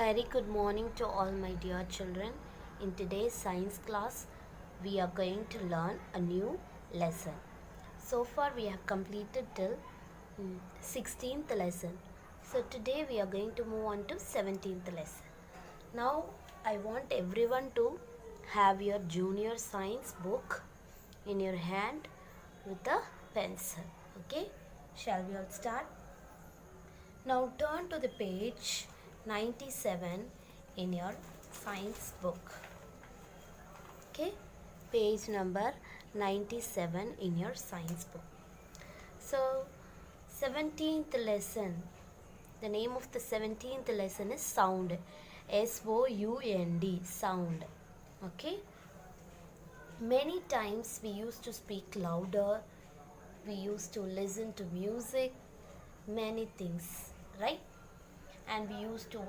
Very good morning to all my dear children. In today's science class, we are going to learn a new lesson. So far, we have completed till 16th lesson. So today, we are going to move on to 17th lesson. Now, I want everyone to have your junior science book in your hand with a pencil. Okay, shall we all start? Now turn to the page 97 in your science book. Okay, page number 97 in your science book. So, 17th lesson. The name of the 17th lesson is sound. SOUND, sound. Okay, many times we used to speak louder, we used to listen to music, many things, right? And we used to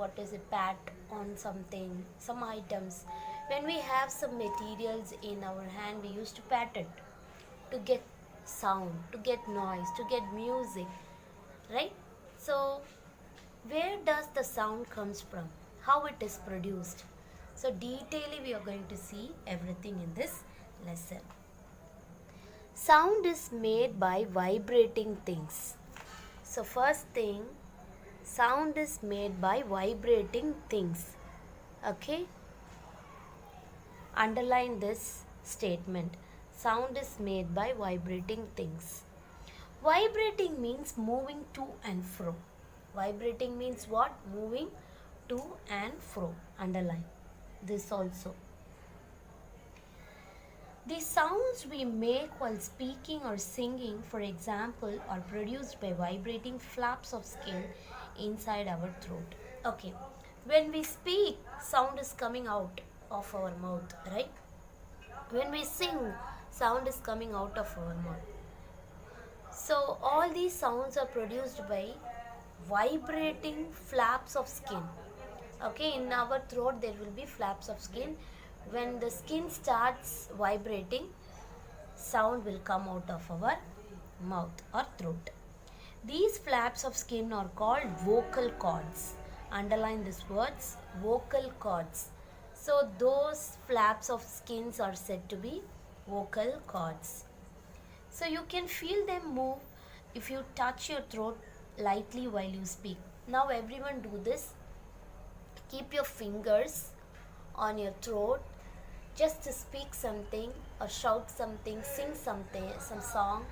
pat on something, some items. When we have some materials in our hand, we used to pat it to get sound, to get noise, to get music, right? So where does the sound comes from, how it is produced? So detailedly we are going to see everything in this lesson. Sound is made by vibrating things. So first thing, sound is made by vibrating things. Okay, underline this statement. Sound is made by vibrating things. Vibrating means moving to and fro. Vibrating means what? Moving to and fro. Underline this also. The sounds we make while speaking or singing, for example, are produced by vibrating flaps of skin inside our throat. Okay, when we speak, sound is coming out of our mouth, right? When we sing, sound is coming out of our mouth. So, all these sounds are produced by vibrating flaps of skin. Okay, in our throat, there will be flaps of skin. When the skin starts vibrating, sound will come out of our mouth or throat. These flaps of skin are called vocal cords. Underline these words, vocal cords. So those flaps of skins are said to be vocal cords. So you can feel them move if you touch your throat lightly while you speak. Now everyone do this. Keep your fingers on your throat just to speak something or shout something, sing something, some song.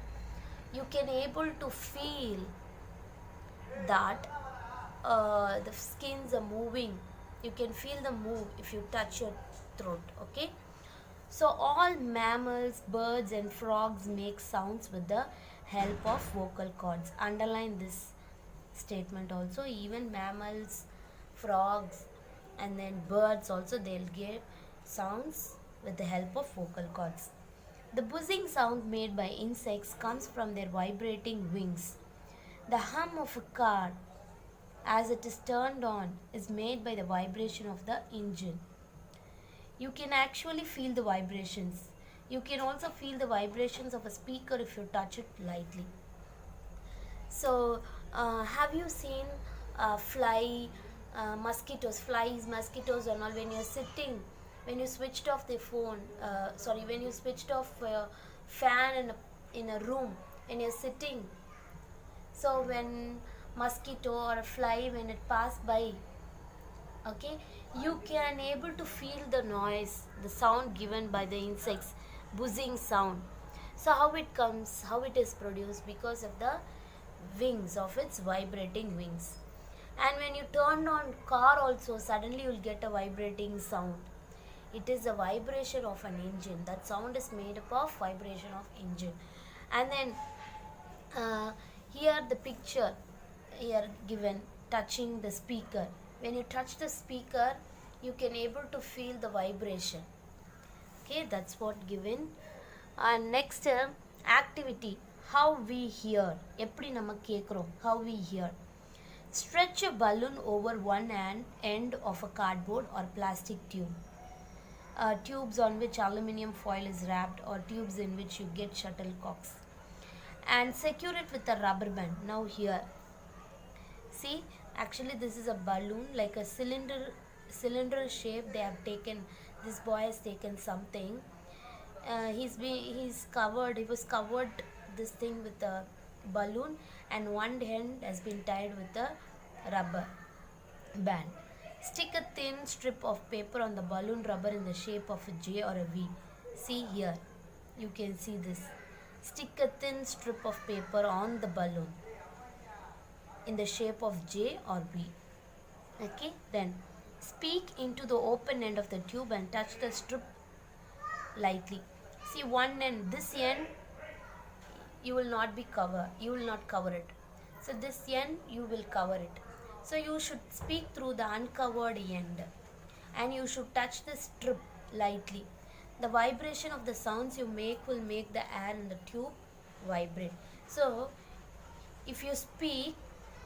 You can able to feel that the skins are moving. You can feel the move if you touch your throat. Okay, so all mammals, birds and frogs make sounds with the help of vocal cords. Underline this statement also. Even mammals, frogs and then birds also, they'll give sounds with the help of vocal cords. The buzzing sound made by insects comes from their vibrating wings. The hum of a car as it is turned on is made by the vibration of the engine. You can actually feel the vibrations. You can also feel the vibrations of a speaker if you touch it lightly. So, have you seen flies, mosquitoes, and all when you're sitting, when you switched off the phone, when you switched off fan in a room, when you're sitting. So when mosquito or a fly, when it pass by, okay, you can able to feel the noise, the sound given by the insects, buzzing sound. So how it comes, how it is produced? Because of the wings, of its vibrating wings. And when you turn on car also, suddenly you will get a vibrating sound. It is a vibration of an engine. That sound is made up of vibration of engine. And then here the picture here given, touching the speaker. When you touch the speaker, you can able to feel the vibration. Okay, that's what given. And next activity, how we hear. எப்படி நம்ம கேட்குறோம், how we hear. Stretch a balloon over one end of a cardboard or plastic tube. Tubes on which aluminum foil is wrapped, or tubes in which you get shuttlecocks, and secure it with a rubber band. Now here, see, Actually, this is a balloon, like a cylinder shape. They have taken. This boy has taken something. He's covered. He was covered this thing with a balloon, and one end has been tied with a rubber band. Stick a thin strip of paper on the balloon rubber in the shape of a J or a V. See here, you can see this. Stick a thin strip of paper on the balloon in the shape of J or V. Okay, then speak into the open end of the tube and touch the strip lightly. See one end, this end you will not cover it. So this end you will cover it. So you should speak through the uncovered end and you should touch the strip lightly. The vibration of the sounds you make will make the air in the tube vibrate. So if you speak,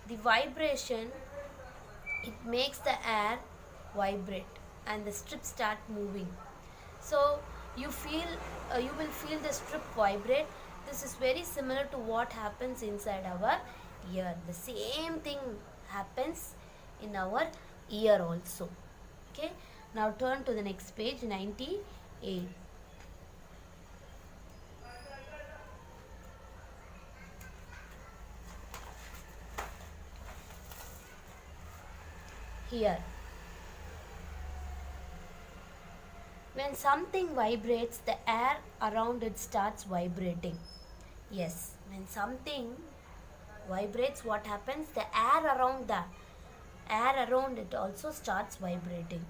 the vibration, it makes the air vibrate and the strip start moving. So you will feel the strip vibrate. This is very similar to what happens inside our ear. The same thing happens in our ear also. Okay, now turn to the next page, 98. Here, when something vibrates, the air around it starts vibrating. Yes, when something vibrates, what happens? The air around it also starts vibrating.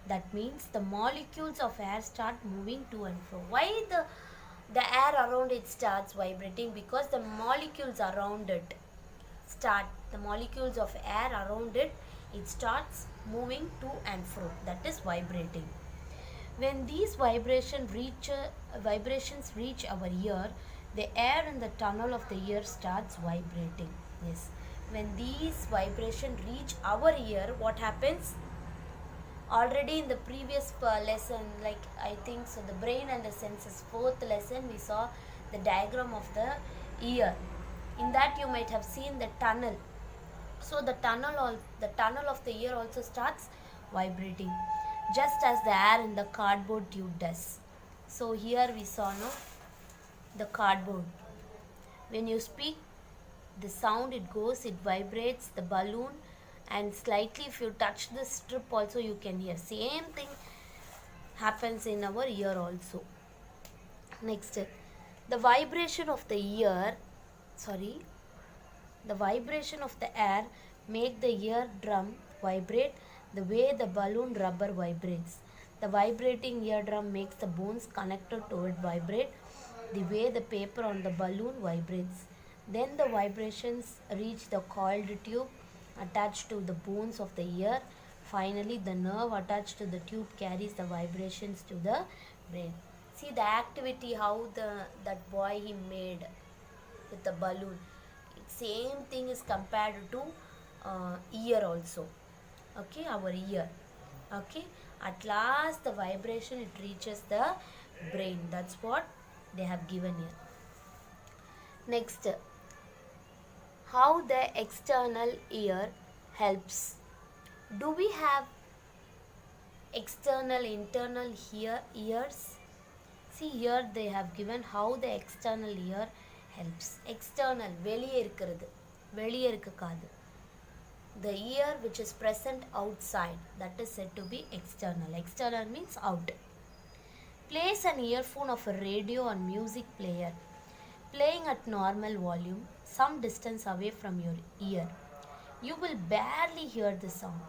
That means the molecules of air start moving to and fro. Why the air around it starts vibrating? Because the molecules around it the molecules of air around it, it starts moving to and fro. That is vibrating. When these vibrations reach our ear, the air in the tunnel of the ear starts vibrating. Yes. When these vibrations reach our ear, what happens? Already in the previous lesson, like I think so, the brain and the senses, fourth lesson, we saw the diagram of the ear. In that you might have seen the tunnel. So the tunnel of the ear also starts vibrating, just as the air in the cardboard tube does. So here we saw the cardboard. When you speak, the sound it vibrates the balloon, and slightly if you touch the strip also you can hear. Same thing happens in our ear also. Next, the vibration of the air make the eardrum vibrate the way the balloon rubber vibrates. The vibrating eardrum makes the bones connected to it vibrate the way the paper on the balloon vibrates. Then the vibrations reach the coiled tube attached to the bones of the ear. Finally, the nerve attached to the tube carries the vibrations to the brain. See the activity how that boy he made with the balloon. Same thing is compared to ear also. Okay, our ear. Okay, at last the vibration it reaches the brain. That's what they have given here. Next, how the external ear helps. Do we have external internal ears? See here they have given how the external ear helps. External, வெளியே இருக்கிறது, வெளியே இருக்க காது. The ear which is present outside, that is said to be external. External means out. Place an earphone of a radio or music player playing at normal volume some distance away from your ear. You will barely hear the sound.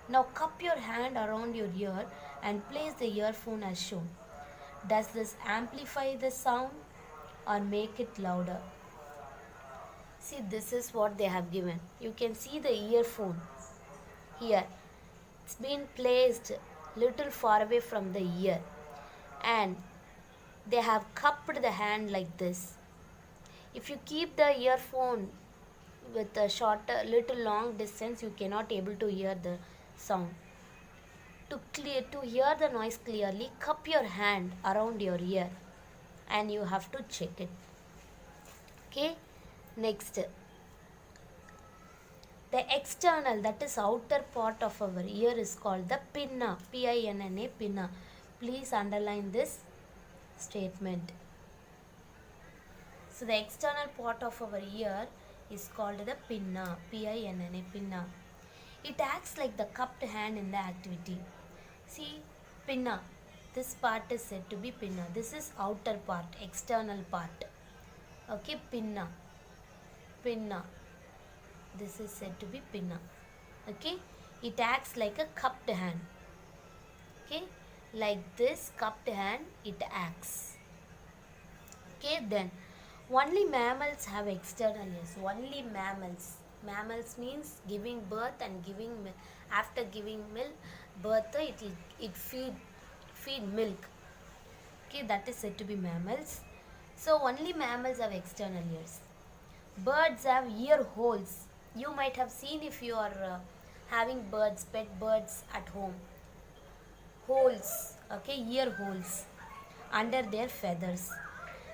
Now cup your hand around your ear and place the earphone as shown. Does this amplify the sound or make it louder? See, this is what they have given. You can see the earphone here. It's been placed little far away from the ear and they have cupped the hand like this. If you keep the earphone with a shorter, little long distance, you cannot able to hear the sound. To hear the noise clearly, cup your hand around your ear and you have to check it. Okay, next, The external, that is outer part of our ear, is called the pinna. Pinna, pinna. Please underline this statement. So the external part of our ear is called the pinna. Pinna, pinna. It acts like the cupped hand in the activity. See, pinna. This part is said to be pinna. This is outer part, external part. Okay, pinna. Pinna. This is said to be pinna. Okay, it acts like a cupped hand. Okay, like this cupped hand it acts. Okay, then only mammals have external ears. Only mammals. Mammals means giving birth and giving after giving milk birth it feed milk. Okay, that is said to be mammals. So only mammals have external ears. Birds have ear holes. You might have seen if you are having birds, pet birds at home. Holes, okay, ear holes under their feathers.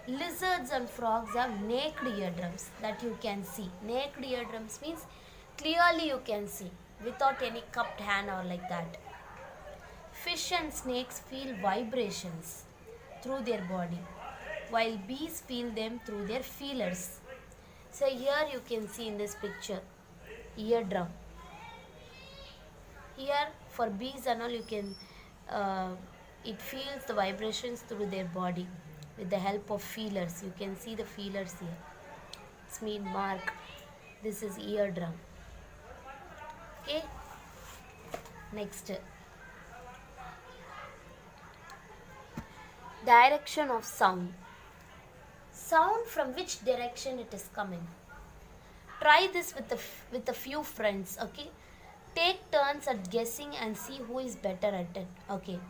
Lizards and frogs have naked eardrums that you can see. Naked eardrums means clearly you can see without any cupped hand or like that. Fish and snakes feel vibrations through their body, while bees feel them through their feelers. So here you can see in this picture, eardrum. Here for bees and all you can, it feels the vibrations through their body with the help of feelers. You can see the feelers here. It's mean mark. This is eardrum. Okay. Next. Direction of sound. Sound, from which direction it is coming. Try this with a few friends. Okay. Take turns at guessing and see who is better at it. Okay.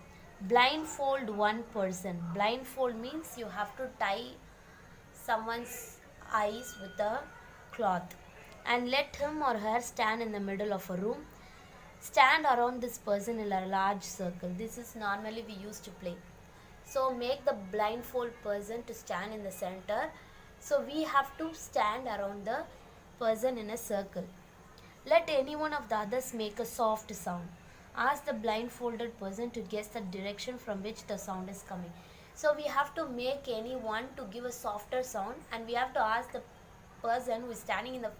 Blindfold one person. Blindfold means you have to tie someone's eyes with a cloth and let him or her stand in the middle of a room. Stand around this person in a large circle. This is normally we used to play. So make the blindfold person to stand in the center. So we have to stand around the person in a circle. Let any one of the others make a soft sound. Ask the blindfolded person to guess the direction from which the sound is coming. So we have to make anyone to give a softer sound, and we have to ask the person who is standing in the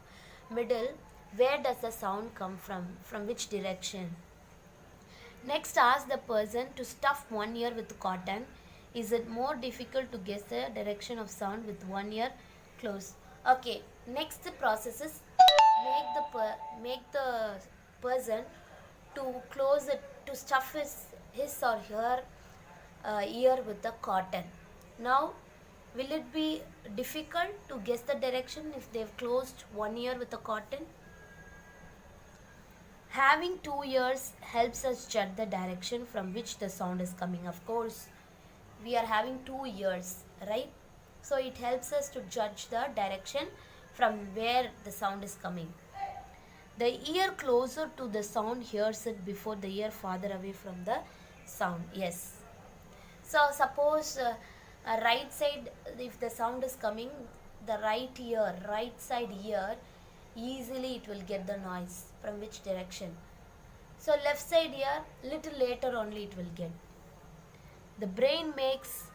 middle, where does the sound come from which direction. Next, ask the person to stuff one ear with cotton. Is it more difficult to guess the direction of sound with one ear closed? Okay, next the process is make the person to close it, to stuff his or her ear with the cotton. Now, will it be difficult to guess the direction if they've closed one ear with the cotton? Having two ears helps us judge the direction from which the sound is coming. Of course, we are having two ears, right? So it helps us to judge the direction from where the sound is coming. The ear closer to the sound hears it before the ear farther away from the sound. Yes. So suppose right side, if the sound is coming, the right side ear, easily it will get the noise from which direction. So left side ear, little later only it will get. The brain makes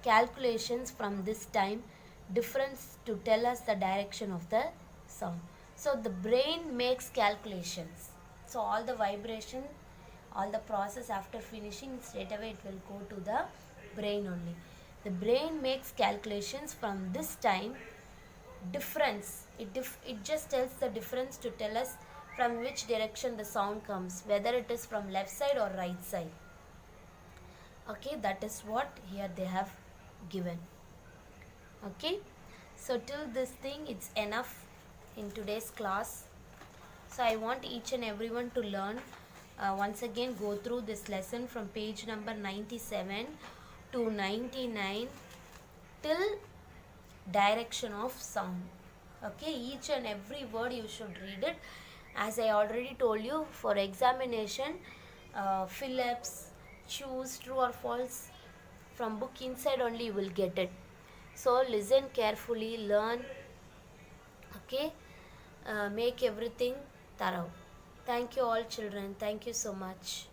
calculations from this time difference to tell us the direction of the sound. So the brain makes calculations. So all the vibration, all the process after finishing, straight away it will go to the brain only. The brain makes calculations from this time difference. It just tells the difference to tell us from which direction the sound comes, whether it is from left side or right side. Okay, that is what here they have given. Okay, so till this thing it's enough in today's class. So I want each and everyone to learn. Once again, go through this lesson from page number 97 to 99 till direction of sound. Okay, each and every word you should read it. As I already told you, for examination, Phillips, choose true or false from book inside only you will get it. So listen carefully, learn. Okay, make everything Tarao. Thank you all children. Thank you so much.